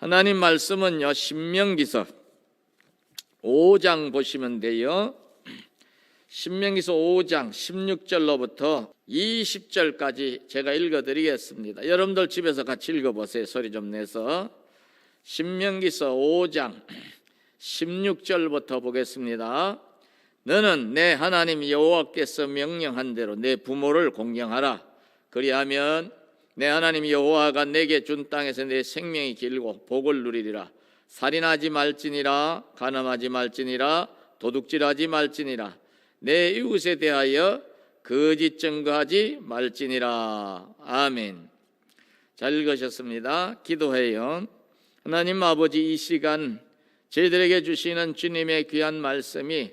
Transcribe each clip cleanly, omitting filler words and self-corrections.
하나님 말씀은요, 신명기서 5장 보시면 돼요. 신명기서 5장 16절로부터 20절까지 제가 읽어드리겠습니다. 여러분들 집에서 같이 읽어보세요. 소리 좀 내서. 신명기서 5장 16절부터 보겠습니다. 너는 내 하나님 여호와께서 명령한 대로 내 부모를 공경하라. 그리하면 내 하나님 여호와가 내게 준 땅에서 내 생명이 길고 복을 누리리라. 살인하지 말지니라. 간음하지 말지니라. 도둑질하지 말지니라. 내 이웃에 대하여 거짓 증거하지 말지니라. 아멘. 잘 읽으셨습니다. 기도해요. 하나님 아버지, 이 시간 저희들에게 주시는 주님의 귀한 말씀이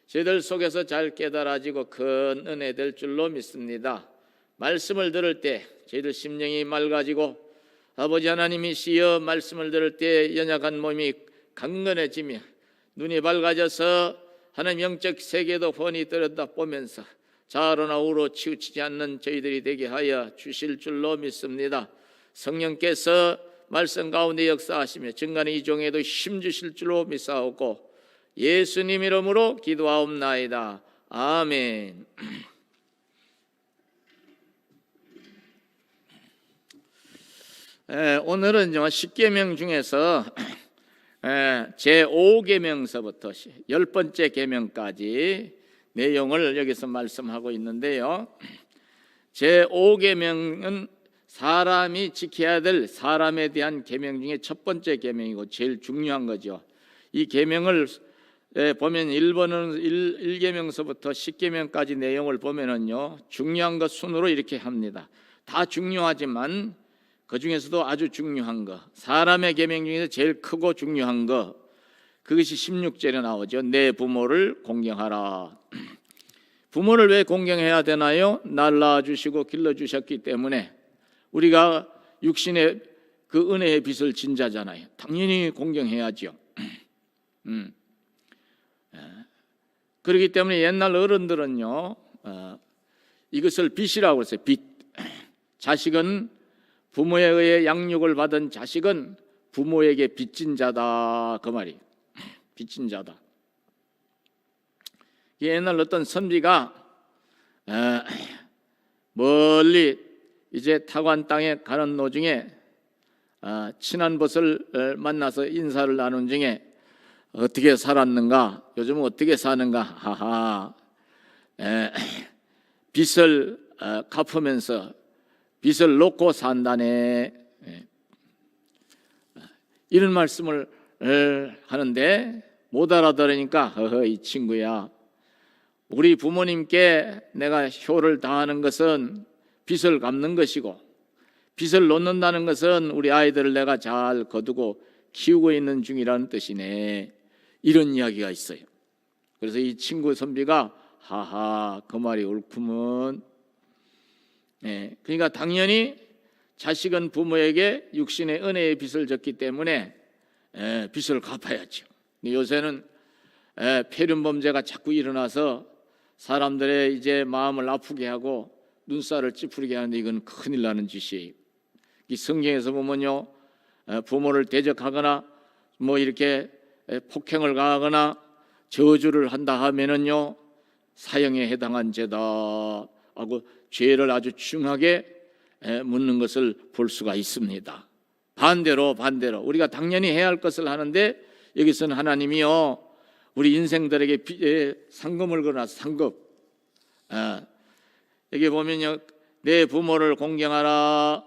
저희들 속에서 잘 깨달아지고 큰 은혜 될 줄로 믿습니다. 말씀을 들을 때 저희들 심령이 맑아지고 아버지 하나님이시여 말씀을 들을 때 연약한 몸이 강건해지며 눈이 밝아져서 하나님 영적 세계도 훤히 들여다보면서 좌로나 우로 치우치지 않는 저희들이 되게 하여 주실 줄로 믿습니다. 성령께서 말씀 가운데 역사하시며 증거하는 이 종에도 힘주실 줄로 믿사오고 예수님 이름으로 기도하옵나이다. 아멘. 오늘은 10계명 중에서 제5계명서부터 10번째 계명까지 내용을 여기서 말씀하고 있는데요. 제5계명은 사람이 지켜야 될 사람에 대한 계명 중에 첫 번째 계명이고 제일 중요한 거죠. 이 계명을 보면 1계명서부터 10계명까지 내용을 보면은요, 중요한 것 순으로 이렇게 합니다. 다 중요하지만 그 중에서도 아주 중요한 거, 사람의 계명 중에서 제일 크고 중요한 거, 그것이 16절에 나오죠. 내 부모를 공경하라. 부모를 왜 공경해야 되나요? 날 낳아주시고 길러주셨기 때문에 우리가 육신의 그 은혜의 빚을 진 자잖아요. 당연히 공경해야죠. 그렇기 때문에 옛날 어른들은요, 이것을 빚이라고 했어요. 빚. 자식은 부모에 의해 양육을 받은 자식은 부모에게 빚진 자다, 그 말이. 빚진 자다. 옛날 어떤 선비가 멀리 이제 타관 땅에 가는 도중에 친한 벗을 만나서 인사를 나눈 중에 어떻게 살았는가, 요즘은 어떻게 사는가, 하하, 빚을 갚으면서 빚을 놓고 산다네, 이런 말씀을 하는데 못 알아들으니까 허허, 이 친구야, 우리 부모님께 내가 효를 다하는 것은 빚을 갚는 것이고 빚을 놓는다는 것은 우리 아이들을 내가 잘 거두고 키우고 있는 중이라는 뜻이네, 이런 이야기가 있어요. 그래서 이 친구 선비가 하하, 그 말이 옳구먼. 그러니까 당연히 자식은 부모에게 육신의 은혜의 빚을 졌기 때문에 빚을 갚아야죠. 요새는 폐륜범죄가 자꾸 일어나서 사람들의 이제 마음을 아프게 하고 눈살을 찌푸리게 하는데 이건 큰일 나는 짓이에요. 이 성경에서 보면요, 부모를 대적하거나 뭐 이렇게 폭행을 가하거나 저주를 한다 하면은요, 사형에 해당한 죄다 하고 죄를 아주 중하게 묻는 것을 볼 수가 있습니다. 반대로 우리가 당연히 해야 할 것을 하는데 여기서는 하나님이요, 우리 인생들에게 상금을 걸어놔서 상금. 여기 보면요, 내 부모를 공경하라.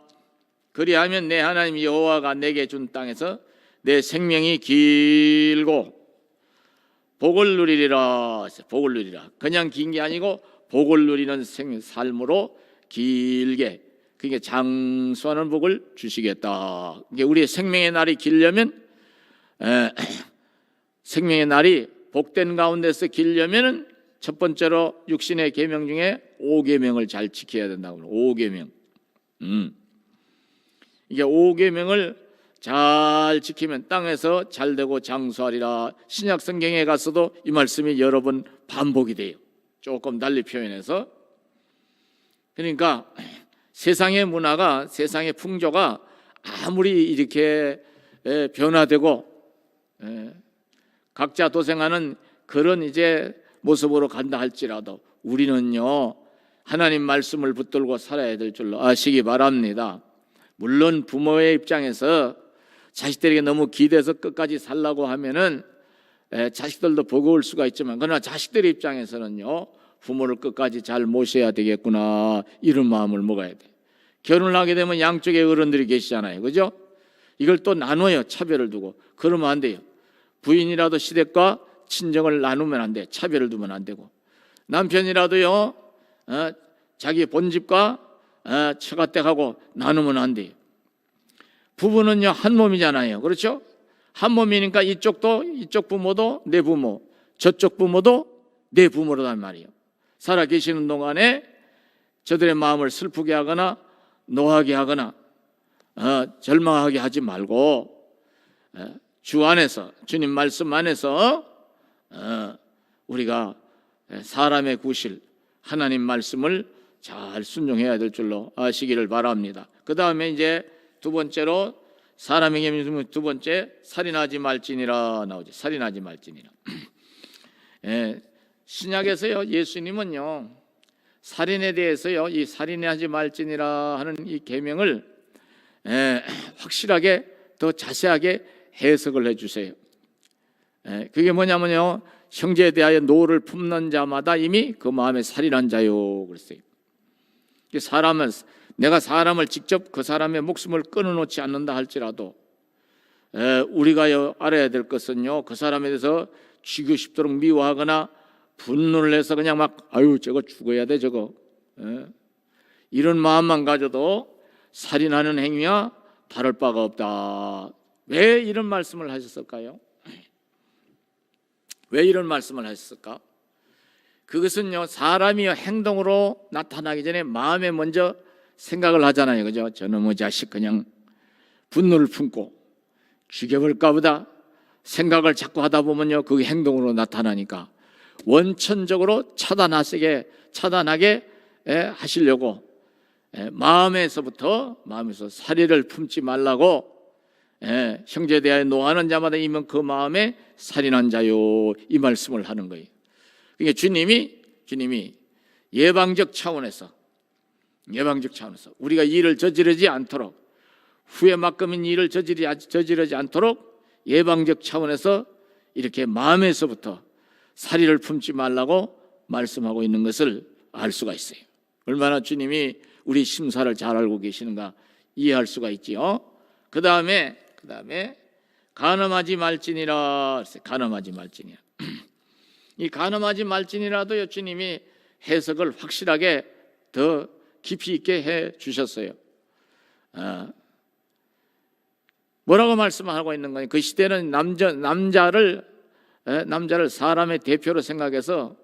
그리하면 내 하나님 여호와가 내게 준 땅에서 내 생명이 길고 복을 누리리라. 복을 누리라. 그냥 긴 게 아니고 복을 누리는 삶으로 길게, 그게 장수하는 복을 주시겠다. 이게 우리의 생명의 날이 길려면, 생명의 날이 복된 가운데서 길려면은 첫 번째로 육신의 계명 중에 5계명을 잘 지켜야 된다고. 5계명. 이게 5계명을 잘 지키면 땅에서 잘되고 장수하리라. 신약 성경에 가서도 이 말씀이 여러 번 반복이 돼요. 조금 달리 표현해서. 그러니까 세상의 문화가, 세상의 풍조가 아무리 이렇게 변화되고 각자 도생하는 그런 이제 모습으로 간다 할지라도 우리는요 하나님 말씀을 붙들고 살아야 될 줄로 아시기 바랍니다. 물론 부모의 입장에서 자식들에게 너무 기대서 끝까지 살라고 하면은 자식들도 버거울 수가 있지만, 그러나 자식들의 입장에서는요 부모를 끝까지 잘 모셔야 되겠구나 이런 마음을 먹어야 돼. 결혼을 하게 되면 양쪽의 어른들이 계시잖아요, 그죠? 이걸 또 나눠요. 차별을 두고 그러면 안 돼요. 부인이라도 시댁과 친정을 나누면 안 돼. 차별을 두면 안 되고, 남편이라도요 자기 본집과 처가댁하고 나누면 안 돼요. 부부는요 한 몸이잖아요, 그렇죠? 한 몸이니까 이쪽 부모도 내 부모, 저쪽 부모도 내 부모로단 말이에요. 살아 계시는 동안에 저들의 마음을 슬프게 하거나 노하게 하거나 절망하게 하지 말고 주 안에서, 주님 말씀 안에서 우리가 사람의 구실 하나님 말씀을 잘 순종해야 될 줄로 아시기를 바랍니다. 그 다음에 이제 두 번째로 사람에게 두 번째 살인하지 말지니라 나오죠. 살인하지 말지니라. 신약에서요 예수님은요 살인에 대해서요 이 살인하지 말지니라 하는 이 계명을 확실하게 더 자세하게 해석을 해주세요. 그게 뭐냐면요 형제에 대하여 노를 품는 자마다 이미 그 마음에 살인한 자요 그랬어요. 내가 사람을 직접 그 사람의 목숨을 끊어놓지 않는다 할지라도 우리가 알아야 될 것은요 그 사람에 대해서 죽이고 싶도록 미워하거나 분노를 해서 그냥 막 아유 저거 죽어야 돼 저거 이런 마음만 가져도 살인하는 행위와 다를 바가 없다. 왜 이런 말씀을 하셨을까요? 왜 이런 말씀을 하셨을까? 그것은요 사람이 행동으로 나타나기 전에 마음에 먼저 생각을 하잖아요, 그죠? 저놈의 자식 그냥 분노를 품고 죽여볼까 보다 생각을 자꾸 하다 보면요 그게 행동으로 나타나니까 원천적으로 차단하게 하시려고 마음에서 살인을 품지 말라고 형제에 대하여 노하는 자마다 이면 그 마음에 살인한 자요 이 말씀을 하는 거예요. 그러니까 주님이 예방적 차원에서 우리가 일을 저지르지 않도록 후에 막금인 일을 저지르지 않도록 예방적 차원에서 이렇게 마음에서부터 살인을 품지 말라고 말씀하고 있는 것을 알 수가 있어요. 얼마나 주님이 우리 심사를 잘 알고 계시는가 이해할 수가 있지요. 그 다음에 간음하지 말지니라. 간음하지 말지니라. 이 간음하지 말지니라도요 주님이 해석을 확실하게 더 깊이 있게 해 주셨어요. 뭐라고 말씀하고 있는 거예요? 그 시대는 남자를 사람의 대표로 생각해서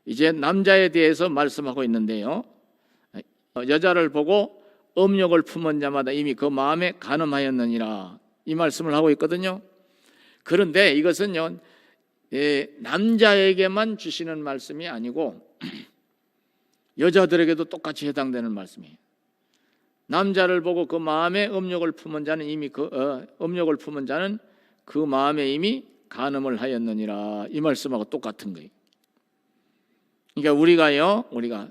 이제 남자에 대해서 말씀하고 있는데요. 여자를 보고 음욕을 품은 자마다 이미 그 마음에 간음하였느니라 이 말씀을 하고 있거든요. 그런데 이것은요 남자에게만 주시는 말씀이 아니고 여자들에게도 똑같이 해당되는 말씀이에요. 남자를 보고 그 마음에 음욕을 품은 자는 이미 음욕을 품은 자는 그 마음에 이미 간음을 하였느니라 이 말씀하고 똑같은 거예요. 그러니까 우리가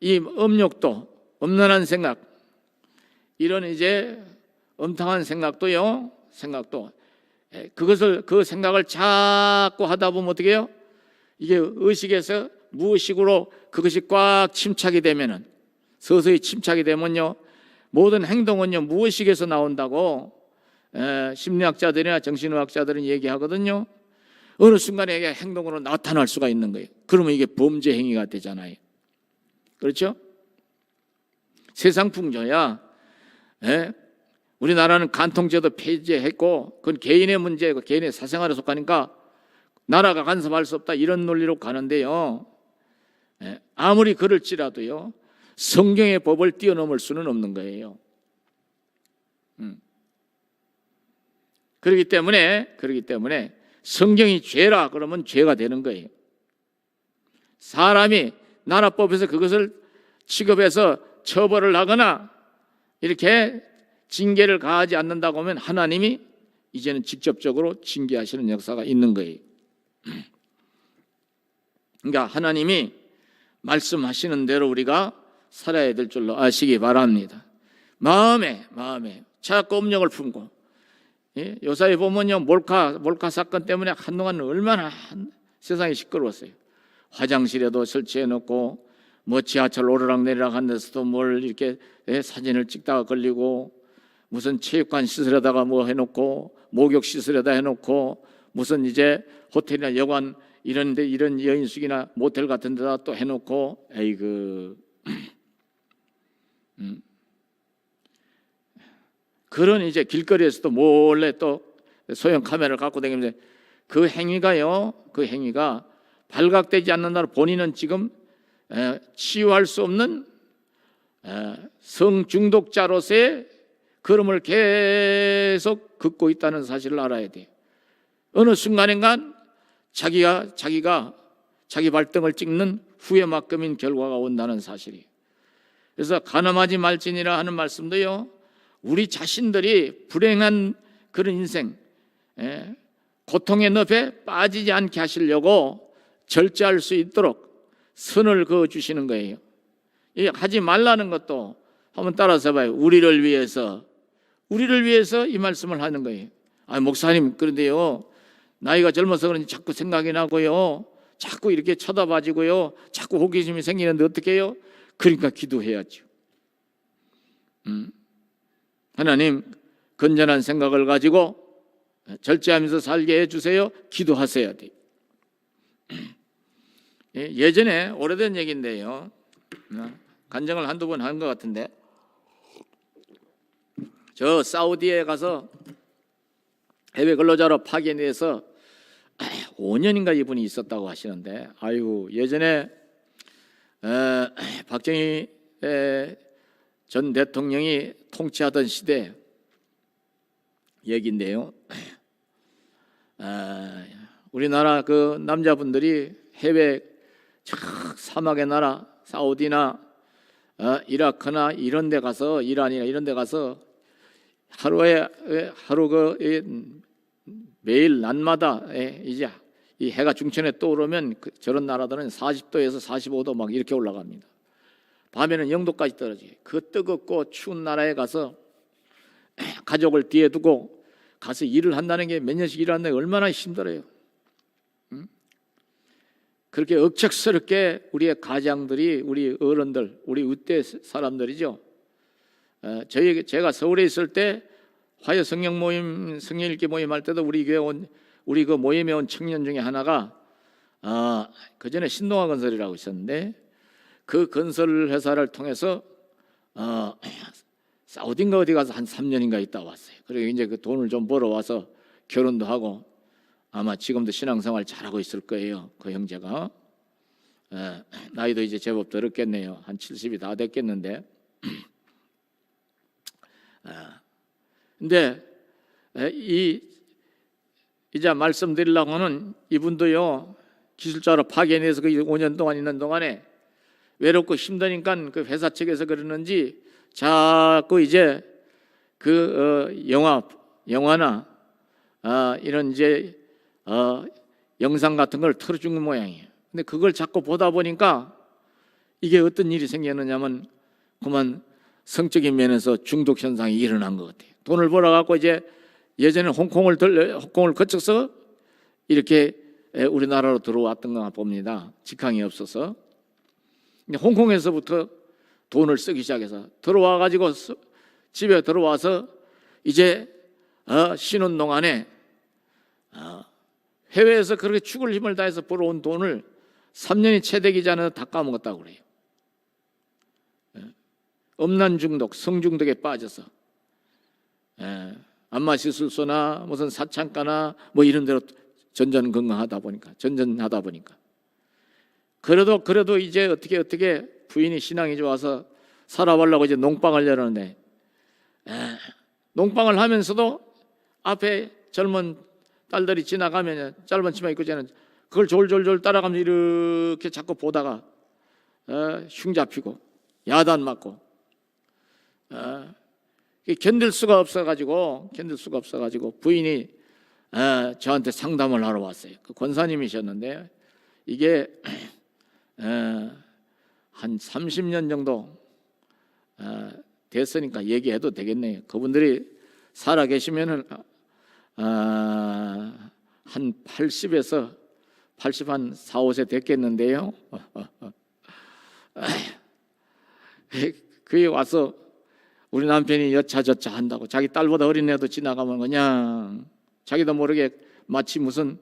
이 음욕도 음란한 생각 이런 이제 음탕한 생각도 그 생각을 자꾸 하다 보면 어떻게 해요? 이게 의식에서 무의식으로 그것이 꽉 침착이 되면은 서서히 침착이 되면요 모든 행동은요 무의식에서 나온다고 심리학자들이나 정신의학자들은 얘기하거든요. 어느 순간에 이게 행동으로 나타날 수가 있는 거예요. 그러면 이게 범죄 행위가 되잖아요. 그렇죠? 세상 풍조야. 우리나라는 간통죄도 폐지했고 그건 개인의 문제고 개인의 사생활에 속하니까 나라가 간섭할 수 없다 이런 논리로 가는데요. 아무리 그럴지라도요 성경의 법을 뛰어넘을 수는 없는 거예요. 그렇기 때문에 성경이 죄라 그러면 죄가 되는 거예요. 사람이 나라법에서 그것을 취급해서 처벌을 하거나 이렇게 징계를 가하지 않는다고 하면 하나님이 이제는 직접적으로 징계하시는 역사가 있는 거예요. 그러니까 하나님이 말씀하시는 대로 우리가 살아야 될 줄로 아시기 바랍니다. 마음에 자꾸 업력을 품고, 요사이 보면요, 몰카 사건 때문에 한동안 얼마나 세상이 시끄러웠어요. 화장실에도 설치해 놓고, 뭐 지하철 오르락내리락 한 데서도 뭘 이렇게 사진을 찍다가 걸리고, 무슨 체육관 시설에다가 뭐 해놓고, 목욕 시설에다 해놓고, 무슨 이제 호텔이나 여관 이런데 이런 여인숙이나 모텔 같은 데다 또 해놓고, 에이그 그런 이제 길거리에서도 몰래 또 소형 카메라를 갖고 다니면서 그 행위가 발각되지 않는 날 본인은 지금 치유할 수 없는 성중독자로서의 걸음을 계속 긋고 있다는 사실을 알아야 돼요. 어느 순간인간 자기가 자기 발등을 찍는 후회만큼인 결과가 온다는 사실이에요. 그래서 가늠하지 말지니라 하는 말씀도요, 우리 자신들이 불행한 그런 인생, 고통의 늪에 빠지지 않게 하시려고 절제할 수 있도록 선을 그어 주시는 거예요. 하지 말라는 것도 한번 따라서 봐요. 우리를 위해서 이 말씀을 하는 거예요. 목사님, 그런데요, 나이가 젊어서 그런지 자꾸 생각이 나고요, 자꾸 이렇게 쳐다봐지고요, 자꾸 호기심이 생기는데 어떻게 해요? 그러니까 기도해야죠. 하나님, 건전한 생각을 가지고 절제하면서 살게 해주세요. 기도하셔야 돼요. 예전에 오래된 얘기인데요, 간증을 한두 번 한 것 같은데, 저 사우디에 가서 해외 근로자로 파견돼서 5년인가 이분이 있었다고 하시는데, 예전에 박정희 전 대통령이 통치하던 시대 얘기인데요, 우리나라 그 남자분들이 해외 사막의 나라 사우디나 이라크나 이런 데 가서, 이란이나 이런 데 가서 하루 매일 낮마다 이제 이 해가 중천에 떠오르면 저런 나라들은 40도에서 45도 막 이렇게 올라갑니다. 밤에는 0도까지 떨어져요. 그 뜨겁고 추운 나라에 가서 가족을 뒤에 두고 가서 일을 한다는 게, 몇 년씩 일한다는 게 얼마나 힘들어요. 그렇게 억척스럽게 우리의 가장들이, 우리 어른들, 우리 의대 사람들이죠. 제가 서울에 있을 때 화요 성령 모임, 성령 읽기 모임 할 때도 우리 그 모임에 온 청년 중에 하나가 그 전에 신동아 건설이라고 있었는데, 그 건설 회사를 통해서 사우디인가 어디 가서 한 3년인가 있다 왔어요. 그리고 이제 그 돈을 좀 벌어 와서 결혼도 하고, 아마 지금도 신앙생활 잘하고 있을 거예요. 그 형제가 나이도 이제 제법 들었겠네요. 한 70이 다 됐겠는데. 근데 이제 말씀드리려고 하는 이분도요, 기술자로 파견해서 그 5년 동안 있는 동안에 외롭고 힘드니까 그 회사 측에서 그러는지 자꾸 이제 그 영화나 이런 이제 영상 같은 걸 틀어주는 모양이에요. 근데 그걸 자꾸 보다 보니까 이게 어떤 일이 생겼느냐면, 그만 성적인 면에서 중독 현상이 일어난 것 같아요. 돈을 벌어갖고 이제 예전에 홍콩을 거쳐서 이렇게 우리나라로 들어왔던 거 봅니다. 직항이 없어서. 홍콩에서부터 돈을 쓰기 시작해서 들어와가지고 집에 들어와서 이제 쉬는 동안에 해외에서 그렇게 죽을 힘을 다해서 벌어온 돈을 3년이 채 되기 전에 다 까먹었다고 그래요. 음란 중독, 성중독에 빠져서 안마 시술소나 무슨 사창가나 뭐 이런 데로 전전하다 보니까 그래도 이제 어떻게 부인이 신앙이 좋아서 살아보려고 이제 농방을 열었는데, 농방을 하면서도 앞에 젊은 딸들이 지나가면 짧은 치마 입고 저는 그걸 졸졸졸 따라가면서 이렇게 자꾸 보다가 흉 잡히고 야단 맞고 견딜 수가 없어가지고 부인이 저한테 상담을 하러 왔어요. 그 권사님이셨는데 이게 한 30년 정도 됐으니까 얘기해도 되겠네요. 그분들이 살아 계시면은 한 80에서 80 한 4, 5세 됐겠는데요. 그게 와서 우리 남편이 여차저차 한다고 자기 딸보다 어린 애도 지나가면 그냥 자기도 모르게 마치 무슨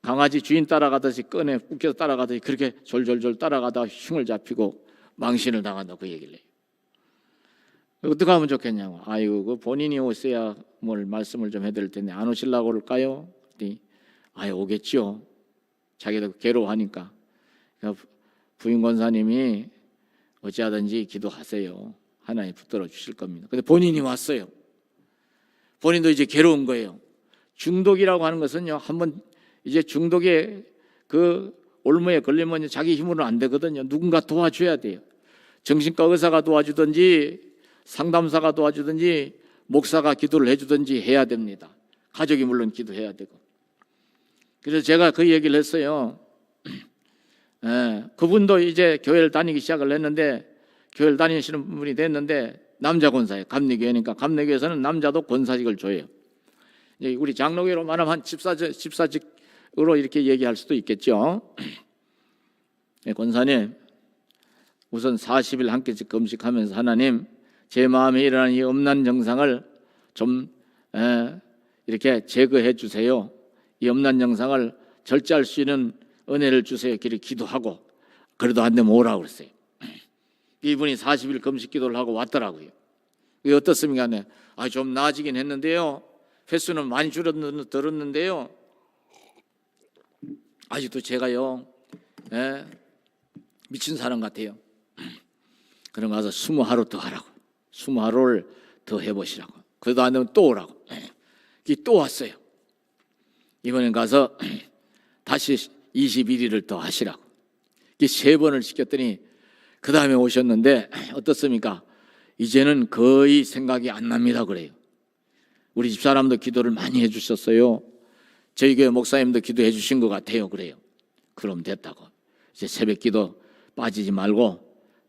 강아지 주인 따라가듯이 꺼내 웃겨서 따라가듯이 그렇게 졸졸졸 따라가다가 흉을 잡히고 망신을 당한다고 그 얘기를 해요. 어떻게 하면 좋겠냐고. 아이고 그 본인이 오셔야 뭘 말씀을 좀 해드릴 텐데 안 오시려고 그럴까요? 그랬더니 오겠지요. 자기도 괴로워하니까. 그러니까 부인 권사님이 어찌하든지 기도하세요. 하나님 붙들어 주실 겁니다. 근데 본인이 왔어요. 본인도 이제 괴로운 거예요. 중독이라고 하는 것은요, 한번 이제 중독에 그 올무에 걸리면 자기 힘으로는 안 되거든요. 누군가 도와줘야 돼요. 정신과 의사가 도와주든지 상담사가 도와주든지 목사가 기도를 해주든지 해야 됩니다. 가족이 물론 기도해야 되고. 그래서 제가 그 얘기를 했어요. 그분도 이제 교회를 다니기 시작을 했는데 교회를 다니시는 분이 됐는데 남자 권사예요. 감리교회니까 감리교회에서는 남자도 권사직을 줘요. 이제 우리 장로교로 말하면 한 집사직으로 이렇게 얘기할 수도 있겠죠. 권사님, 우선 40일 한 끼씩 금식하면서 하나님, 제 마음에 일어나는 이 엄난 정상을 좀 이렇게 제거해 주세요. 이 엄난 정상을 절제할 수 있는 은혜를 주세요. 이렇게 기도하고 그래도 안 되면 오라고 그랬어요. 이분이 40일 금식 기도를 하고 왔더라고요. 이게 어떻습니까? 좀 나아지긴 했는데요. 횟수는 많이 줄어들었는데요. 아직도 제가요, 미친 사람 같아요. 그럼 가서 20하루 더 하라고. 20하루를 더 해보시라고. 그래도 안 되면 또 오라고. 또 왔어요. 이번엔 가서 다시 21일을 더 하시라고. 3번을 시켰더니 그 다음에 오셨는데 어떻습니까? 이제는 거의 생각이 안 납니다 그래요. 우리 집사람도 기도를 많이 해주셨어요. 저희 교회 목사님도 기도해 주신 것 같아요 그래요. 그럼 됐다고. 이제 새벽 기도 빠지지 말고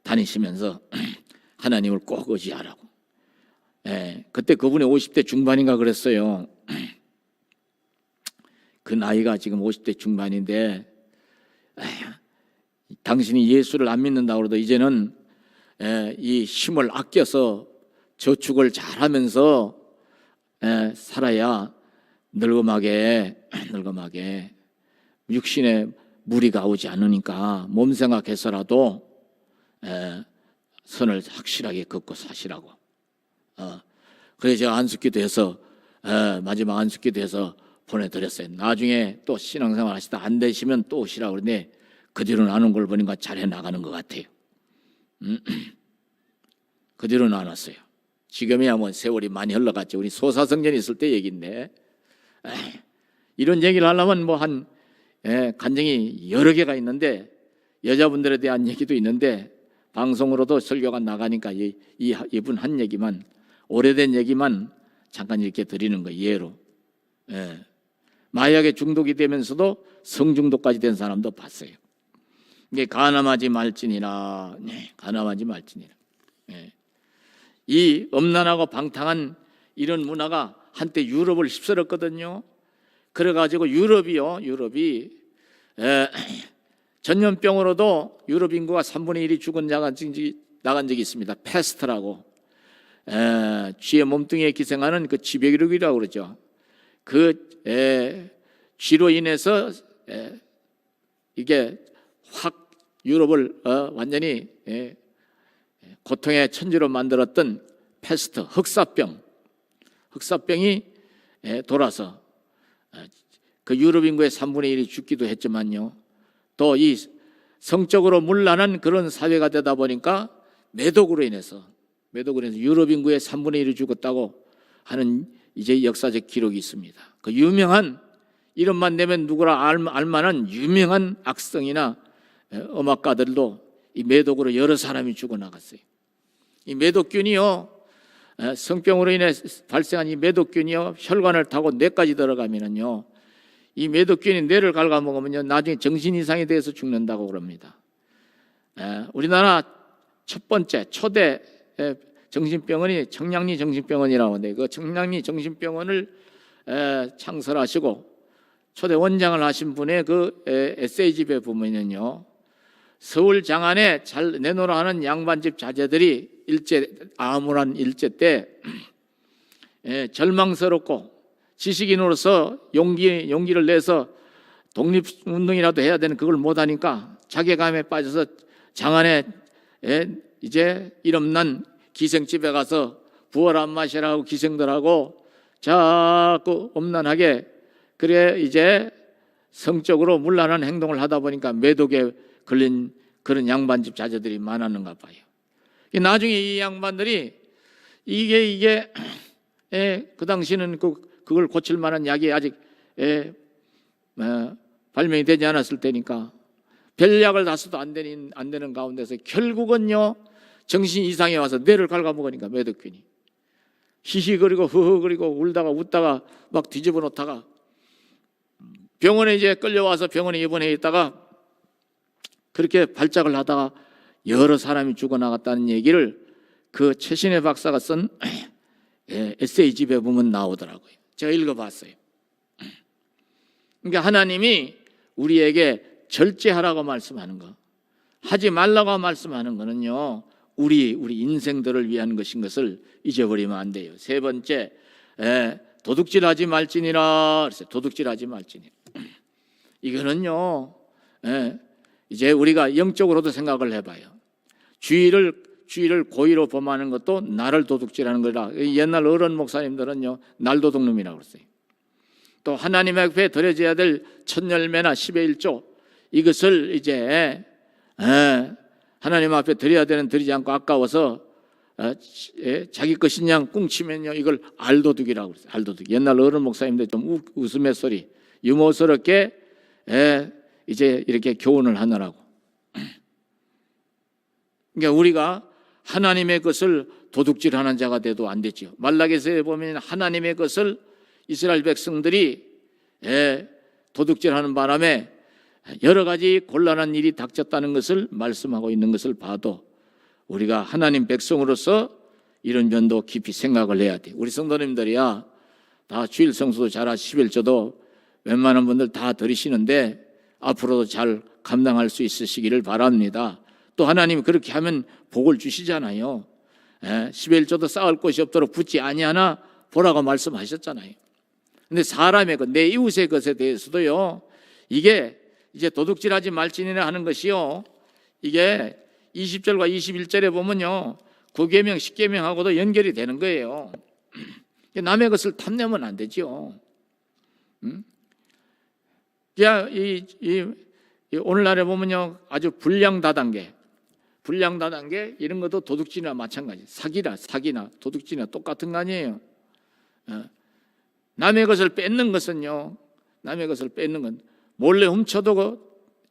다니시면서 하나님을 꼭 의지하라고. 그때 그분이 50대 중반인가 그랬어요. 그 나이가 지금 50대 중반인데 당신이 예수를 안 믿는다고 해도 이제는 이 힘을 아껴서 저축을 잘하면서 살아야 늙음하게 육신에 무리가 오지 않으니까 몸 생각해서라도 선을 확실하게 긋고 사시라고. 그래서 제가 안수기도 해서 마지막 안수기도 해서 보내드렸어요. 나중에 또 신앙생활 하시다 안 되시면 또 오시라고 그러는데 그 뒤로 나눈 걸 보니까 잘해 나가는 것 같아요. 그 뒤로는 안 왔어요. 지금이야 뭐 세월이 많이 흘러갔죠. 우리 소사성전이 있을 때 얘기인데 이런 얘기를 하려면 뭐 한 간증이 여러 개가 있는데 여자분들에 대한 얘기도 있는데 방송으로도 설교가 나가니까 이분 한 얘기만 오래된 얘기만 잠깐 이렇게 드리는 거 예로. 마약에 중독이 되면서도 성중독까지 된 사람도 봤어요. 이게 가늠하지 말지니라. 가늠하지 말지니라. 이 음란하고 방탕한 이런 문화가 한때 유럽을 휩쓸었거든요. 그래가지고 유럽이 전염병으로도 유럽 인구가 3분의 1이 죽은 나간 적이 있습니다. 패스트라고. 쥐의 몸뚱이에 기생하는 그 지배기록이라고 그러죠. 그 쥐로 인해서 이게 확 유럽을 완전히 고통의 천지로 만들었던 패스트, 흑사병이 돌아서 그 유럽 인구의 3분의 1이 죽기도 했지만요. 또 이 성적으로 문란한 그런 사회가 되다 보니까 매독으로 인해서 유럽 인구의 3분의 1이 죽었다고 하는 이제 역사적 기록이 있습니다. 그 유명한 이름만 내면 누구나 알만한 유명한 악성이나 음악가들도 이 매독으로 여러 사람이 죽어나갔어요. 이 매독균이요 성병으로 인해 발생한 이 매독균이요 혈관을 타고 뇌까지 들어가면은요 이 매독균이 뇌를 갉아먹으면요 나중에 정신 이상이 돼서 죽는다고 그럽니다. 우리나라 첫 번째 초대 정신병원이 청량리 정신병원이라고 하는데 그 청량리 정신병원을 창설하시고 초대 원장을 하신 분의 그 에세이집에 보면요 서울 장안에 잘 내놓으라 하는 양반집 자제들이 암울한 일제 때 절망스럽고 지식인으로서 용기를 내서 독립운동이라도 해야 되는 그걸 못하니까 자괴감에 빠져서 장안에 이제 이름난 기생집에 가서 부어라 마시라고 기생들하고 자꾸 엄난하게 그래 이제 성적으로 문란한 행동을 하다 보니까 매독에 걸린 그런 양반집 자제들이 많았는가 봐요. 나중에 이 양반들이 이게 그 당시는 그걸 고칠 만한 약이 아직 발명이 되지 않았을 때니까 별 약을 다 써도 안 되는 가운데서 결국은요 정신 이상에 와서 뇌를 갉아먹으니까 매독균이 히히거리고 흐흐거리고 울다가 웃다가 막 뒤집어 놓다가 병원에 이제 끌려와서 병원에 입원해 있다가 그렇게 발작을 하다가 여러 사람이 죽어나갔다는 얘기를 그 최신의 박사가 쓴 에세이집에 보면 나오더라고요. 제가 읽어봤어요. 그러니까 하나님이 우리에게 절제하라고 말씀하는 거, 하지 말라고 말씀하는 거는요 우리 인생들을 위한 것인 것을 잊어버리면 안 돼요. 세 번째, 도둑질하지 말지니라. 도둑질하지 말지니라. 이거는요 이제 우리가 영적으로도 생각을 해봐요. 주의를 고의로 범하는 것도 나를 도둑질하는 거라. 옛날 어른 목사님들은요 날도둑놈이라고 그랬어요. 또 하나님 앞에 드려져야 될 첫 열매나 10의 1조 이것을 이제 하나님 앞에 드려야 되는 드리지 않고 아까워서 자기 것인 양 꿍치면요 이걸 알도둑이라고 그랬어요. 알도둑. 옛날 어른 목사님들 좀 웃음의 유머스럽게 이제 이렇게 교훈을 하느라고. 그러니까 우리가 하나님의 것을 도둑질하는 자가 돼도 안 되죠. 말라기서에 보면 하나님의 것을 이스라엘 백성들이 도둑질하는 바람에 여러 가지 곤란한 일이 닥쳤다는 것을 말씀하고 있는 것을 봐도 우리가 하나님 백성으로서 이런 면도 깊이 생각을 해야 돼. 우리 성도님들이야 다 주일 성수도 잘하시고 11조도 웬만한 분들 다 들으시는데 앞으로도 잘 감당할 수 있으시기를 바랍니다. 또 하나님이 그렇게 하면 복을 주시잖아요. 11조도 쌓을 곳이 없도록 붙지 아니하나 보라고 말씀하셨잖아요. 근데 사람의 것, 내 이웃의 것에 대해서도요 이게 이제 도둑질하지 말지니라 하는 것이요 이게 20절과 21절에 보면요 9계명 10계명하고도 연결이 되는 거예요. 남의 것을 탐내면 안 되죠. 오늘날에 보면요 아주 불량다단계 이런 것도 도둑질이나 마찬가지. 사기나 도둑질이나 똑같은 거 아니에요. 남의 것을 뺏는 것은요 남의 것을 뺏는 건 몰래 훔쳐도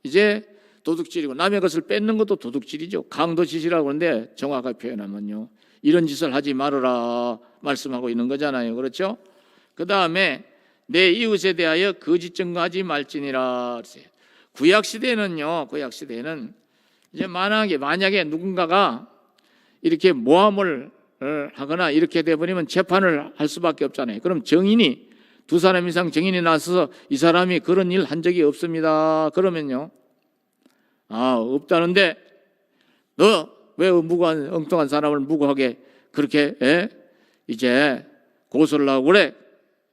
이제 도둑질이고 남의 것을 뺏는 것도 도둑질이죠. 강도짓이라고 하는데 정확하게 표현하면요 이런 짓을 하지 말아라 말씀하고 있는 거잖아요. 그렇죠? 그 다음에 내 이웃에 대하여 거짓 증거하지 말지니라. 구약시대는요 구약시대는 이제 만약에 누군가가 이렇게 모함을 하거나 이렇게 돼버리면 재판을 할 수밖에 없잖아요. 그럼 정인이 두 사람 이상 정인이 나서서 이 사람이 그런 일 한 적이 없습니다. 그러면요 없다는데 너 왜 무고한 엉뚱한 사람을 무고하게 그렇게 이제 고소를 하고 그래?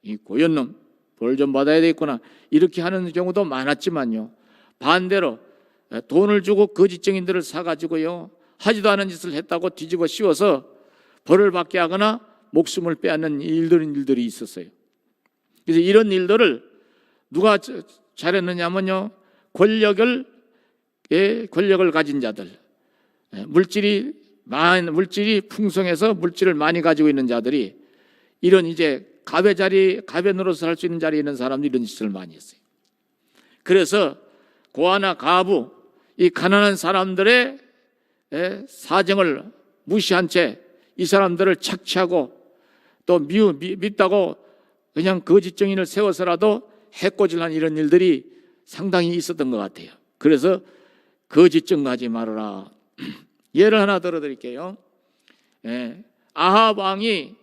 이 고연놈 벌 좀 받아야 되겠구나 이렇게 하는 경우도 많았지만요 반대로 돈을 주고 거짓 증인들을 사가지고요 하지도 않은 짓을 했다고 뒤집어 씌워서 벌을 받게 하거나 목숨을 빼앗는 일들이 있었어요. 그래서 이런 일들을 누가 잘했느냐면요 권력을 가진 자들, 물질이 풍성해서 물질을 많이 가지고 있는 자들이 이런 이제 갑의 노릇을 할 수 있는 자리에 있는 사람들이 이런 짓을 많이 했어요. 그래서 고아나 가부 이 가난한 사람들의 사정을 무시한 채 이 사람들을 착취하고 또 밉다고 그냥 거짓 증인을 세워서라도 해코지한 이런 일들이 상당히 있었던 것 같아요. 그래서 거짓 증거하지 말아라. 예를 하나 들어드릴게요. 아합 왕이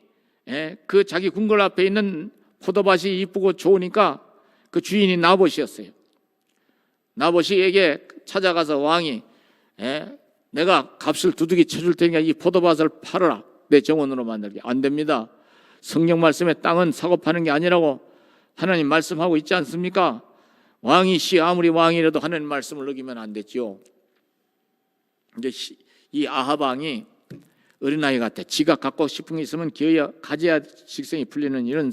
그 자기 궁궐 앞에 있는 포도밭이 이쁘고 좋으니까 그 주인이 나봇이었어요. 나봇이에게 찾아가서 왕이 내가 값을 두둑이 쳐줄 테니까 이 포도밭을 팔아라. 내 정원으로 만들게. 안 됩니다. 성경 말씀에 땅은 사고 파는 게 아니라고 하나님 말씀하고 있지 않습니까? 왕이시 아무리 왕이라도 하나님 말씀을 어기면 안 됐죠. 이제 이 아합 왕이 어린아이 같아. 지가 갖고 싶은 게 있으면 기어야 가져야 식성이 풀리는 이런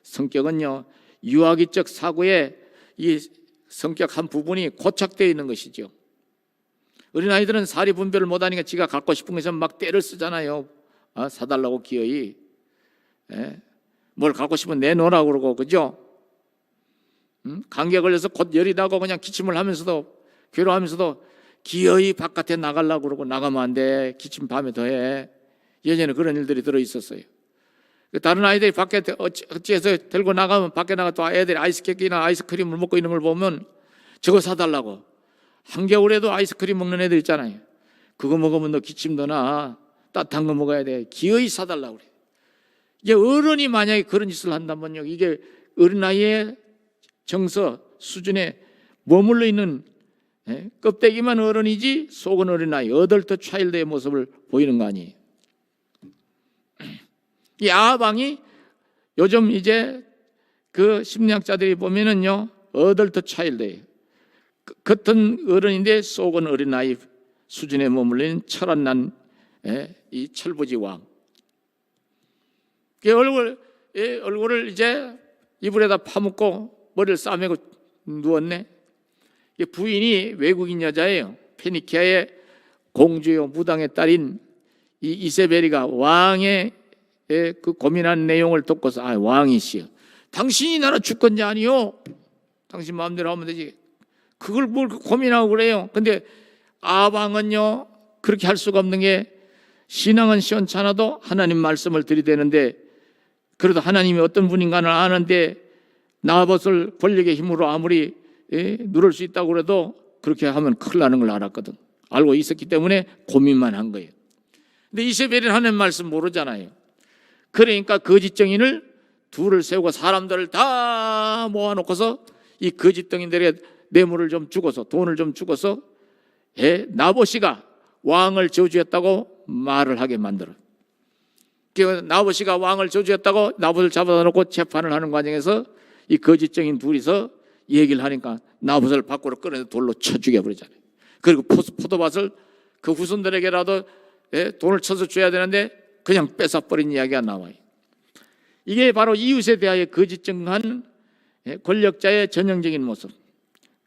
성격은요, 유아기적 사고에 이 성격 한 부분이 고착되어 있는 것이죠. 어린아이들은 사리 분별을 못하니까 지가 갖고 싶은 게 있으면 막 때를 쓰잖아요. 사달라고 기어이. 뭘 갖고 싶으면 내놓으라고 그러고, 그죠? 감기에 걸려서 곧 열이 나고 그냥 기침을 하면서도 괴로워하면서도 기어이 바깥에 나가려고 그러고, 나가면 안 돼. 기침 밤에 더 해. 예전에 그런 일들이 들어있었어요. 다른 아이들이 밖에 어찌해서 들고 나가면 밖에 나가 또 애들이 아이스케이크나 아이스크림을 먹고 있는 걸 보면 저거 사달라고. 한겨울에도 아이스크림 먹는 애들 있잖아요. 그거 먹으면 너 기침도 나. 따뜻한 거 먹어야 돼. 기어이 사달라고 그래. 이게 어른이 만약에 그런 짓을 한다면요, 이게 어린아이의 정서 수준에 머물러 있는 껍데기만 어른이지 속은 어린아이, 어덜트 차일드의 모습을 보이는 거 아니에요. 이 아합 왕이 요즘 이제 그 심리학자들이 보면은요, 어덜트 차일드예요. 겉은 어른인데 속은 어린아이 수준에 머물리는 철안난 이 철부지 왕. 그 얼굴을 이제 이불에다 파묻고 머리를 싸매고 누웠네. 부인이 외국인 여자예요. 페니키아의 공주요 무당의 딸인 이 이세벨이가 왕의 그 고민한 내용을 듣고서 왕이시여, 당신이 나라 주권자 아니요? 당신 마음대로 하면 되지. 그걸 뭘 고민하고 그래요? 근데 아방은요, 그렇게 할 수가 없는 게, 신앙은 시원찮아도 하나님 말씀을 들이대는데, 그래도 하나님이 어떤 분인가를 아는데 나봇을 권력의 힘으로 아무리 누를 수 있다고 그래도 그렇게 하면 큰일 나는 걸 알았거든. 알고 있었기 때문에 고민만 한 거예요. 근데 이세벨은 하나님 말씀 모르잖아요. 그러니까 거짓 증인을 둘을 세우고 사람들을 다 모아놓고서 이 거짓 증인들의 뇌물을 좀 주고서, 돈을 좀 주고서 나봇이가 왕을 저주했다고 말을 하게 만들어. 나봇이가 왕을 저주했다고 나봇을 잡아다 놓고 재판을 하는 과정에서 이 거짓 증인 둘이서 얘기를 하니까 나봇을 밖으로 끌어내서 돌로 쳐 죽여버리잖아요. 그리고 포도밭을 그 후손들에게라도 돈을 쳐서 줘야 되는데 그냥 뺏어버린 이야기가 나와요. 이게 바로 이웃에 대하여 거짓 증거한 권력자의 전형적인 모습,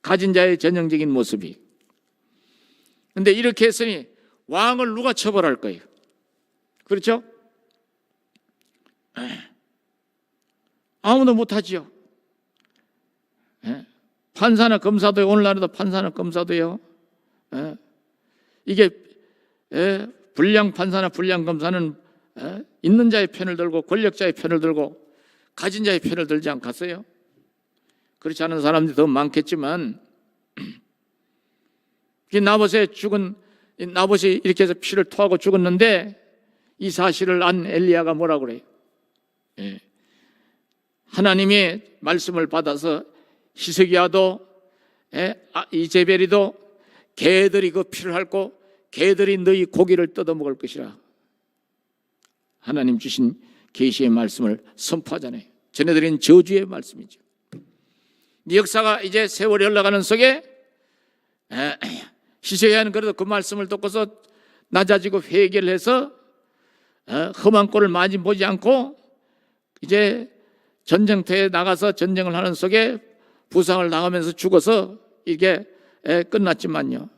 가진 자의 전형적인 모습이. 그런데 이렇게 했으니 왕을 누가 처벌할 거예요? 그렇죠? 아무도 못하지요. 판사나 검사도요. 오늘날에도 판사나 검사도요. 이게 불량 판사나 불량 검사는 있는 자의 편을 들고 권력자의 편을 들고 가진 자의 편을 들지 않겠어요? 그렇지 않은 사람들이 더 많겠지만, 나봇이 이렇게 해서 피를 토하고 죽었는데 이 사실을 안 엘리야가 뭐라고 그래요? 하나님의 말씀을 받아서 히스기야도 이제벨이도 개들이 그 피를 핥고 개들이 너희 고기를 뜯어먹을 것이라 하나님 주신 계시의 말씀을 선포하잖아요. 전해드린 저주의 말씀이죠. 이 역사가 이제 세월이 흘러가는 속에 히스기야는 그래도 그 말씀을 듣고서 낮아지고 회개를 해서 험한 꼴을 많이 보지 않고 이제 전쟁터에 나가서 전쟁을 하는 속에 부상을 당하면서 죽어서 이게 끝났지만요,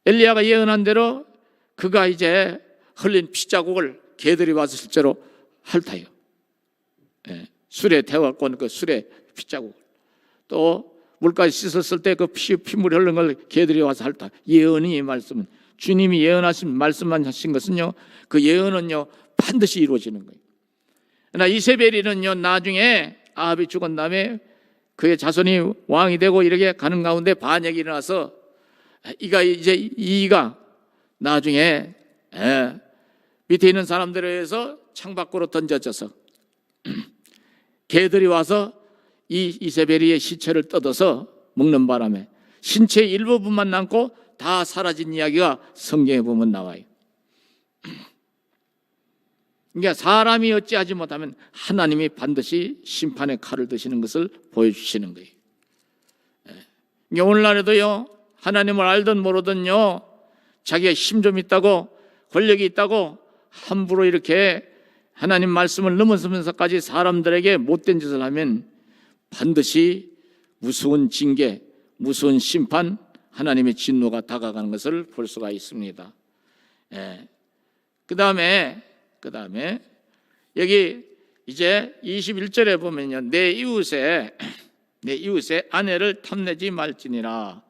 엘리야가 예언한 대로 그가 이제 흘린 피자국을 개들이 와서 실제로 핥아요. 술에 태워갖고 그 술에 피자국, 또 물까지 씻었을 때 그 피물이 흐른 걸 개들이 와서 핥아. 예언이 말씀은 주님이 예언하신 말씀만 하신 것은요, 그 예언은요 반드시 이루어지는 거예요. 그러나 이세벨이는요 나중에 아합이 죽은 다음에 그의 자손이 왕이 되고 이렇게 가는 가운데 반역이 일어나서 이가 나중에 밑에 있는 사람들에 의해서 창밖으로 던져져서 개들이 와서 이 이세벨의 시체를 뜯어서 먹는 바람에 신체의 일부분만 남고 다 사라진 이야기가 성경에 보면 나와요. 그러니까 사람이 어찌하지 못하면 하나님이 반드시 심판의 칼을 드시는 것을 보여주시는 거예요. 그러니까 오늘날에도요 하나님을 알든 모르든요 자기가 힘 좀 있다고 권력이 있다고 함부로 이렇게 하나님 말씀을 넘어서면서까지 사람들에게 못된 짓을 하면 반드시 무서운 징계, 무서운 심판, 하나님의 진노가 다가가는 것을 볼 수가 있습니다. 그 다음에 여기 이제 21절에 보면요, 내 이웃의 아내를 탐내지 말지니라.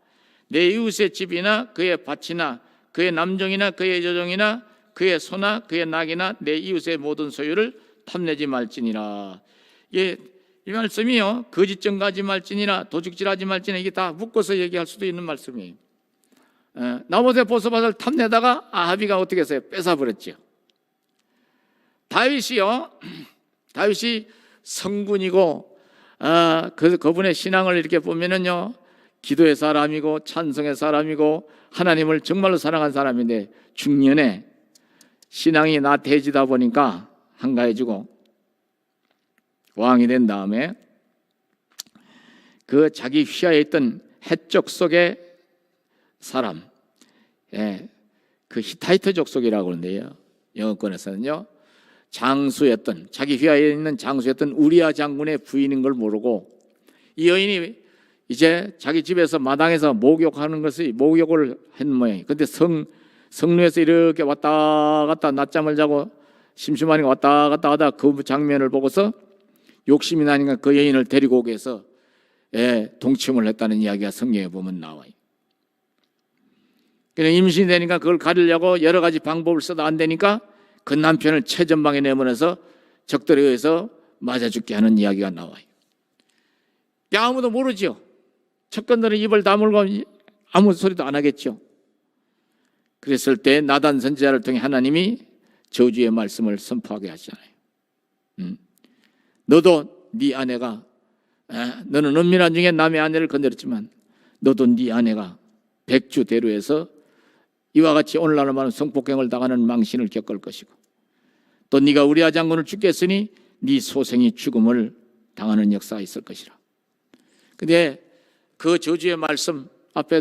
내 이웃의 집이나 그의 밭이나 그의 남종이나 그의 여종이나 그의 소나 그의 낙이나 내 이웃의 모든 소유를 탐내지 말지니라. 이 말씀이요 거짓 증거하지 말지니라, 도둑질하지 말지니라, 이게 다 묶어서 얘기할 수도 있는 말씀이에요. 나봇의 보소밭을 탐내다가 아합이가 어떻게 했어요? 뺏어버렸죠. 다윗이 성군이고 그분의 신앙을 이렇게 보면은요 기도의 사람이고 찬송의 사람이고 하나님을 정말로 사랑한 사람인데 중년에 신앙이 나태해지다 보니까 한가해지고 왕이 된 다음에 그 자기 휘하에 있던 헷족 속의 사람, 그 히타이트 족속이라고 그러는데요, 영어권에서는요 장수였던, 자기 휘하에 있는 장수였던 우리아 장군의 부인인 걸 모르고 이 여인이 이제 자기 집에서 마당에서 목욕을 한 모양이에요. 근데 성루에서 이렇게 왔다 갔다 낮잠을 자고 심심하니까 왔다 갔다 하다 그 장면을 보고서 욕심이 나니까 그 여인을 데리고 오게 해서 동침을 했다는 이야기가 성경에 보면 나와요. 그냥 임신이 되니까 그걸 가리려고 여러 가지 방법을 써도 안 되니까 그 남편을 최전방에 내보내서 적들에 의해서 맞아 죽게 하는 이야기가 나와요. 아무도 모르죠. 척건들은 입을 다물고 아무 소리도 안 하겠죠. 그랬을 때 나단 선지자를 통해 하나님이 저주의 말씀을 선포하게 하시잖아요. 너도 네 아내가, 너는 은밀한 중에 남의 아내를 건드렸지만 너도 네 아내가 백주대로에서 이와 같이 오늘날로 말하는 성폭행을 당하는 망신을 겪을 것이고, 또 네가 우리아 장군을 죽게 했으니 네 소생이 죽음을 당하는 역사가 있을 것이라. 근데 그 저주의 말씀 앞에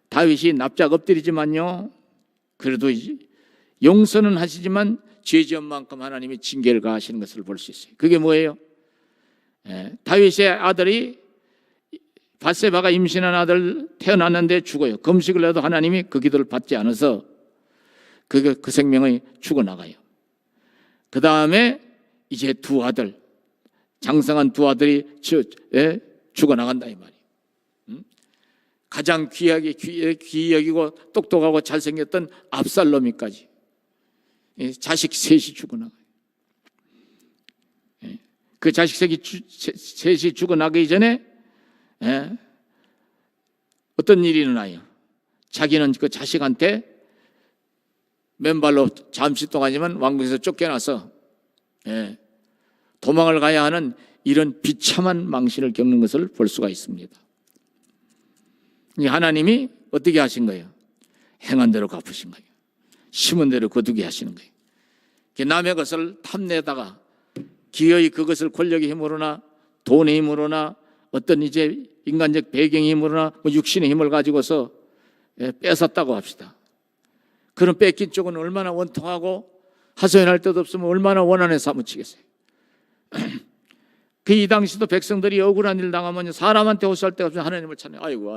다윗이 납작 엎드리지만요, 그래도 용서는 하시지만 죄 지은 만큼 하나님이 징계를 가하시는 것을 볼 수 있어요. 그게 뭐예요? 다윗의 아들이 밧세바가 임신한 아들 태어났는데 죽어요. 금식을 해도 하나님이 그 기도를 받지 않아서 그 생명이 죽어나가요. 그 다음에 이제 두 아들, 장성한 두 아들이 죽어나간다 이 말이에요. 가장 귀히 여기고 똑똑하고 잘생겼던 압살롬이까지 자식 셋이 죽어나가요. 그 자식 셋이 죽어나가기 전에 어떤 일이 일어나요? 자기는 그 자식한테 맨발로 잠시 동안이지만 왕궁에서 쫓겨나서 도망을 가야 하는 이런 비참한 망신을 겪는 것을 볼 수가 있습니다. 하나님이 어떻게 하신 거예요? 행한 대로 갚으신 거예요. 심은 대로 거두게 하시는 거예요. 남의 것을 탐내다가 기어이 그것을 권력의 힘으로나 돈의 힘으로나 어떤 이제 인간적 배경의 힘으로나 육신의 힘을 가지고서 뺏었다고 합시다. 그런 뺏긴 쪽은 얼마나 원통하고 하소연할 데도 없으면 얼마나 원한에 사무치겠어요. 그 이 당시도 백성들이 억울한 일 당하면 사람한테 호소할 데가 없으면 하나님을 찾는, 아이고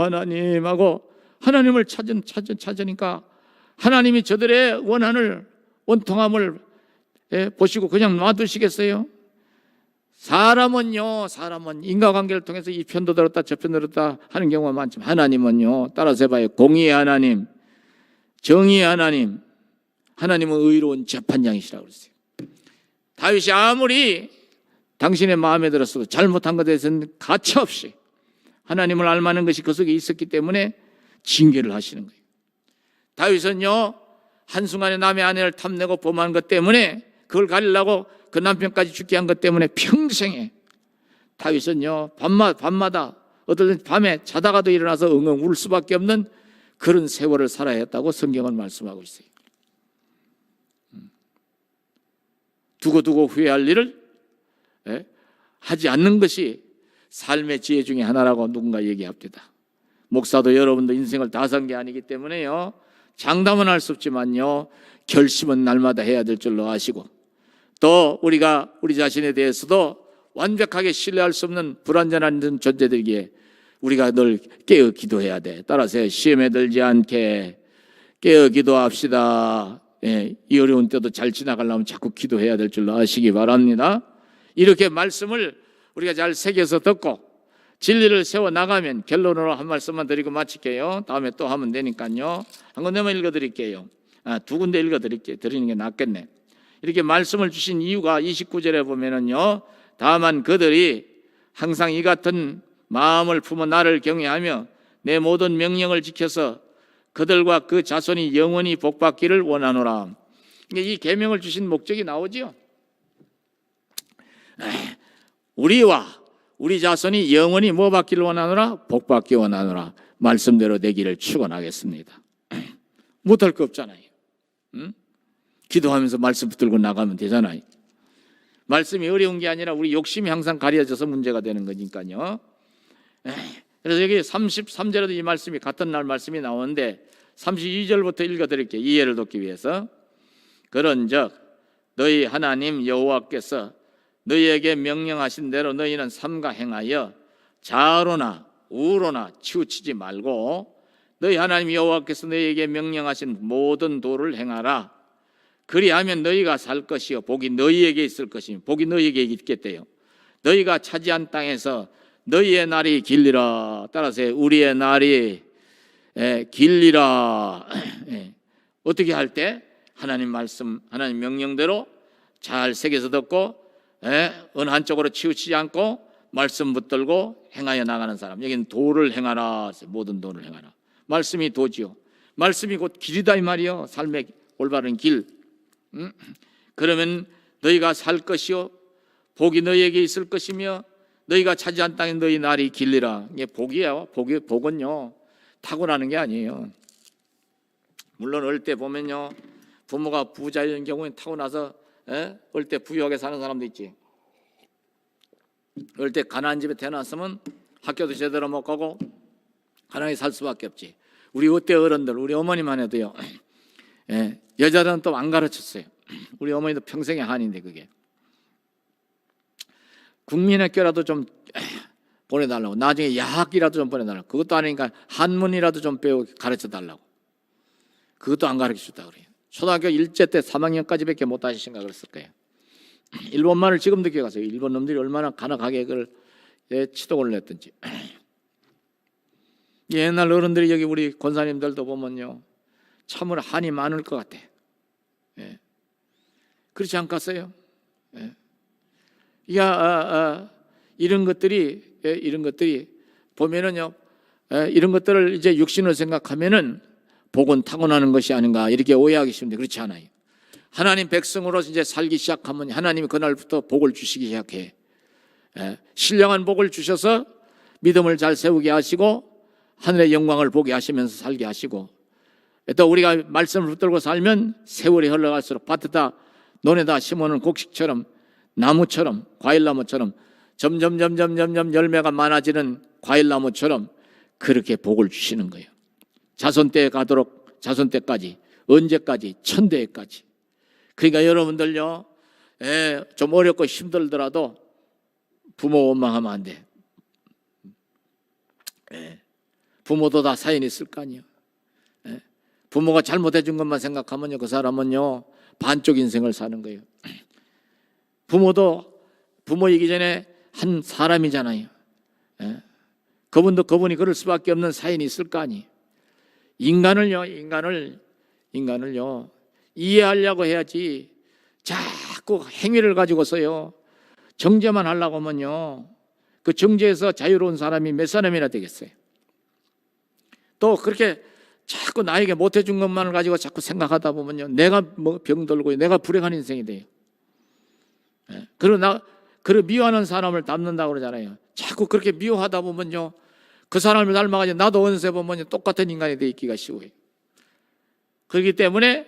하나님 하고 하나님을 찾으니까 하나님이 저들의 원한을, 원통함을 보시고 그냥 놔두시겠어요? 사람은 인과관계를 통해서 이 편도 들었다 저 편도 들었다 하는 경우가 많지만 하나님은요, 따라서 해봐요. 공의의 하나님, 정의의 하나님, 하나님은 의로운 재판장이시라고 그랬어요. 다윗이 아무리 당신의 마음에 들었어도 잘못한 것에 대해서는 가차없이 하나님을 알만한 것이 그 속에 있었기 때문에 징계를 하시는 거예요. 다윗은요, 한순간에 남의 아내를 탐내고 범한 것 때문에 그걸 가리려고 그 남편까지 죽게 한 것 때문에 평생에 다윗은요, 밤마다 어떨 때 밤에 자다가도 일어나서 엉엉 울 수밖에 없는 그런 세월을 살아야 했다고 성경은 말씀하고 있어요. 두고두고 후회할 일을 하지 않는 것이 삶의 지혜 중에 하나라고 누군가 얘기합니다. 목사도 여러분도 인생을 다 산 게 아니기 때문에요, 장담은 할 수 없지만요, 결심은 날마다 해야 될 줄로 아시고, 또 우리가 우리 자신에 대해서도 완벽하게 신뢰할 수 없는 불완전한 존재들기에 우리가 늘 깨어 기도해야 돼. 따라서 시험에 들지 않게 깨어 기도합시다. 이 어려운 때도 잘 지나가려면 자꾸 기도해야 될 줄로 아시기 바랍니다. 이렇게 말씀을 우리가 잘 새겨서 듣고 진리를 세워나가면, 결론으로 한 말씀만 드리고 마칠게요. 다음에 또 하면 되니까요. 한 군데만 읽어드릴게요. 두 군데 드리는 게 낫겠네. 이렇게 말씀을 주신 이유가 29절에 보면은요, 다만 그들이 항상 이 같은 마음을 품어 나를 경외하며 내 모든 명령을 지켜서 그들과 그 자손이 영원히 복받기를 원하노라. 이 계명을 주신 목적이 나오지요. 우리와 우리 자손이 영원히 뭐 받기를 원하노라? 복받기 원하노라. 말씀대로 되기를 축원하겠습니다. 못할 거 없잖아요. 응? 기도하면서 말씀 붙들고 나가면 되잖아요. 말씀이 어려운 게 아니라 우리 욕심이 항상 가려져서 문제가 되는 거니까요. 그래서 여기 33절에도 이 말씀이 같은 날 말씀이 나오는데 32절부터 읽어드릴게요. 이해를 돕기 위해서. 그런즉 너희 하나님 여호와께서 너희에게 명령하신 대로 너희는 삼가 행하여 좌로나 우로나 치우치지 말고 너희 하나님 여호와께서 너희에게 명령하신 모든 도를 행하라. 그리하면 너희가 살 것이요 복이 너희에게 있을 것이며 복이 너희에게 있겠대요. 너희가 차지한 땅에서 너희의 날이 길리라. 따라서 우리의 날이 길리라. 어떻게 할 때? 하나님 말씀, 하나님 명령대로 잘 새겨서 듣고 어느 한쪽으로 치우치지 않고 말씀 붙들고 행하여 나가는 사람. 여기는 도를 행하라. 모든 도를 행하라. 말씀이 도지요. 말씀이 곧 길이다 이 말이요. 삶의 올바른 길. 그러면 너희가 살 것이요 복이 너희에게 있을 것이며 너희가 차지한 땅에 너희 날이 길리라. 이게 복이에요. 복은요 타고나는 게 아니에요. 물론 어릴 때 보면요, 부모가 부자인 경우에 타고나서 어릴 때 부유하게 사는 사람도 있지. 어릴 때 가난한 집에 태어났으면 학교도 제대로 못 가고 가난하게 살 수밖에 없지. 우리 어때 어른들, 우리 어머니만 해도요, 여자들은 또 안 가르쳤어요. 우리 어머니도 평생의 한인데 그게 국민학교라도 좀 보내달라고, 나중에 야학이라도 좀 보내달라고, 그것도 아니니까 한문이라도 좀 배우고 가르쳐달라고, 그것도 안 가르쳐줬다 그래요. 초등학교 일제 때 3학년까지밖에 못 하실 생각을 했을 거예요. 일본말을 지금도 기억하세요. 일본 놈들이 얼마나 간악하게 그걸 치동을 냈던지. 옛날 어른들이 여기 우리 권사님들도 보면요, 참으로 한이 많을 것 같아. 그렇지 않겠어요? 이런 것들이 보면은요, 이런 것들을 이제 육신으로 생각하면은 복은 타고나는 것이 아닌가 이렇게 오해하기 쉬운데 그렇지 않아요. 하나님 백성으로 이제 살기 시작하면 하나님이 그날부터 복을 주시기 시작해. 신령한 복을 주셔서 믿음을 잘 세우게 하시고 하늘의 영광을 보게 하시면서 살게 하시고, 또 우리가 말씀을 붙들고 살면 세월이 흘러갈수록 밭에다 논에다 심어놓은 곡식처럼 나무처럼 과일나무처럼 점점 열매가 많아지는 과일나무처럼 그렇게 복을 주시는 거예요. 자손 때에 가도록, 자손 때까지, 언제까지? 천대까지. 그러니까 여러분들요, 좀 어렵고 힘들더라도 부모 원망하면 안 돼. 부모도 다 사연이 있을 거 아니에요. 부모가 잘못해 준 것만 생각하면요, 그 사람은요 반쪽 인생을 사는 거예요. 부모도 부모이기 전에 한 사람이잖아요. 예? 그분도 그분이 그럴 수밖에 없는 사연이 있을 거 아니. 인간을요 이해하려고 해야지 자꾸 행위를 가지고서요 정죄만 하려고 하면요 그 정죄에서 자유로운 사람이 몇 사람이나 되겠어요. 또 그렇게 자꾸 나에게 못해준 것만을 가지고 자꾸 생각하다 보면요 내가 뭐 병들고 내가 불행한 인생이 돼요. 예. 그리고 미워하는 사람을 닮는다고 그러잖아요. 자꾸 그렇게 미워하다 보면요 그 사람을 닮아가지고 나도 어느새 보면 똑같은 인간이 되어 있기가 쉬워요. 그렇기 때문에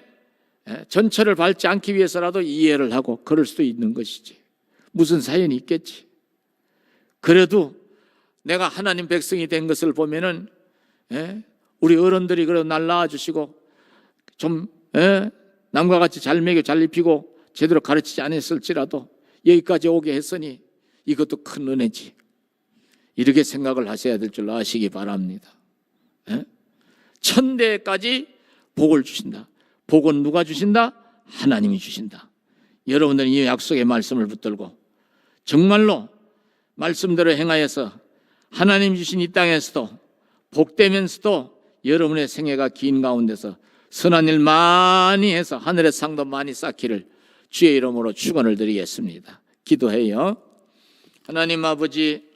전철을 밟지 않기 위해서라도 이해를 하고 그럴 수도 있는 것이지. 무슨 사연이 있겠지. 그래도 내가 하나님 백성이 된 것을 보면은 우리 어른들이 그래 날 낳아주시고 좀 남과 같이 잘 먹여 잘 입히고 제대로 가르치지 않았을지라도 여기까지 오게 했으니 이것도 큰 은혜지. 이렇게 생각을 하셔야 될 줄 아시기 바랍니다. 천대까지 복을 주신다. 복은 누가 주신다? 하나님이 주신다. 여러분들은 이 약속의 말씀을 붙들고 정말로 말씀대로 행하여서 하나님 주신 이 땅에서도 복되면서도 여러분의 생애가 긴 가운데서 선한 일 많이 해서 하늘의 상도 많이 쌓기를 주의 이름으로 축원을 드리겠습니다. 기도해요. 하나님 아버지,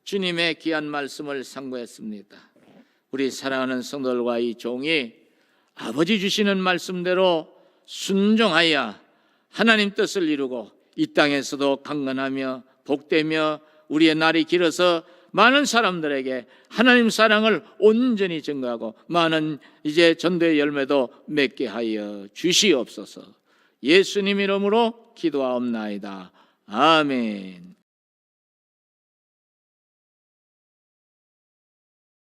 주님의 귀한 말씀을 상고했습니다. 우리 사랑하는 성도들과 이 종이 아버지 주시는 말씀대로 순종하여 하나님 뜻을 이루고 이 땅에서도 강건하며 복되며 우리의 날이 길어서 많은 사람들에게 하나님 사랑을 온전히 증거하고 많은 이제 전도의 열매도 맺게 하여 주시옵소서. 예수님 이름으로 기도하옵나이다. 아멘.